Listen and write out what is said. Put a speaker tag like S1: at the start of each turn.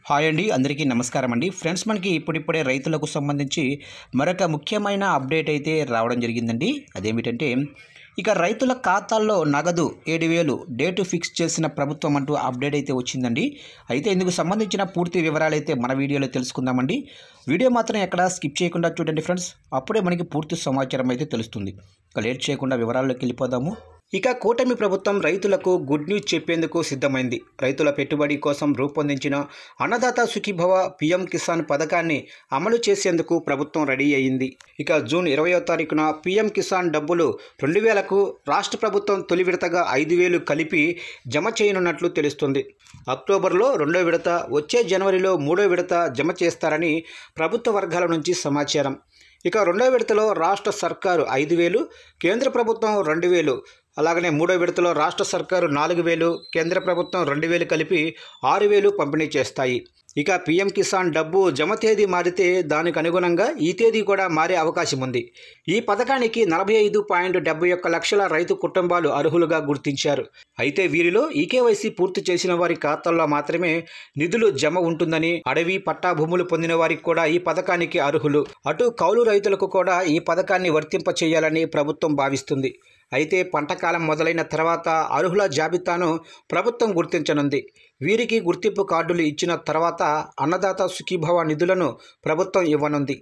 S1: Hi అండి, అందరికీ నమస్కారం అండి. ఫ్రెండ్స్, మనకి ఇప్పుడిప్పుడే రైతులకు సంబంధించి మరొక ముఖ్యమైన అప్డేట్ అయితే రావడం జరిగిందండి. అదేమిటంటే, ఇక రైతుల ఖాతాల్లో నగదు 7,000 డేటు ఫిక్స్ చేసిన ప్రభుత్వం అంటూ అప్డేట్ అయితే వచ్చిందండి. అయితే ఇందుకు సంబంధించిన పూర్తి వివరాలైతే మన వీడియోలో తెలుసుకుందామండి. వీడియో మాత్రం ఎక్కడ స్కిప్ చేయకుండా చూడండి ఫ్రెండ్స్. అప్పుడే మనకి పూర్తి సమాచారం అయితే తెలుస్తుంది. ఇక లేట్ చేయకుండా వివరాల్లోకి వెళ్ళిపోదాము. ఇక కూటమి ప్రభుత్వం రైతులకు గుడ్ న్యూస్ చెప్పేందుకు సిద్ధమైంది. రైతుల పెట్టుబడి కోసం రూపొందించిన అన్నదాత సుఖీభవ పీఎం కిసాన్ పథకాన్ని అమలు చేసేందుకు ప్రభుత్వం రెడీ అయింది. ఇక జూన్ 20వ తారీఖున పీఎం కిసాన్ డబ్బులు 2,000కు రాష్ట్ర ప్రభుత్వం తొలి విడతగా 5,000 కలిపి జమ చేయనున్నట్లు తెలుస్తుంది. అక్టోబర్లో 2వ విడత, వచ్చే జనవరిలో 3వ విడత జమ చేస్తారని ప్రభుత్వ వర్గాల నుంచి సమాచారం. ఇక 2వ విడతలో రాష్ట్ర సర్కారు 5,000, కేంద్ర ప్రభుత్వం 2,000, అలాగనే 3వ విడతలో రాష్ట్ర సర్కారు 4,000, కేంద్ర ప్రభుత్వం 2,000 కలిపి 6,000 పంపిణీ చేస్తాయి. ఇక పీఎం కిసాన్ డబ్బు జమ తేదీ మారితే దానికి అనుగుణంగా ఈ తేదీ కూడా మారే అవకాశం ఉంది. ఈ పథకానికి 45.71 లక్షల రైతు కుటుంబాలు అర్హులుగా గుర్తించారు. అయితే వీరిలో ఈకేవైసీ పూర్తి చేసిన వారి ఖాతాల్లో మాత్రమే నిధులు జమ ఉంటుందని, అడవి పట్టా భూములు పొందిన వారికి కూడా ఈ పథకానికి అర్హులు. అటు కౌలు రైతులకు కూడా ఈ పథకాన్ని వర్తింప చేయాలని ప్రభుత్వం భావిస్తుంది. అయితే పంటకాలం మొదలైన తర్వాత అర్హుల జాబితాను ప్రభుత్వం గుర్తించనుంది. వీరికి గుర్తింపు కార్డులు ఇచ్చిన తర్వాత అన్నదాత సుఖీభవ నిధులను ప్రభుత్వం ఇవ్వనుంది.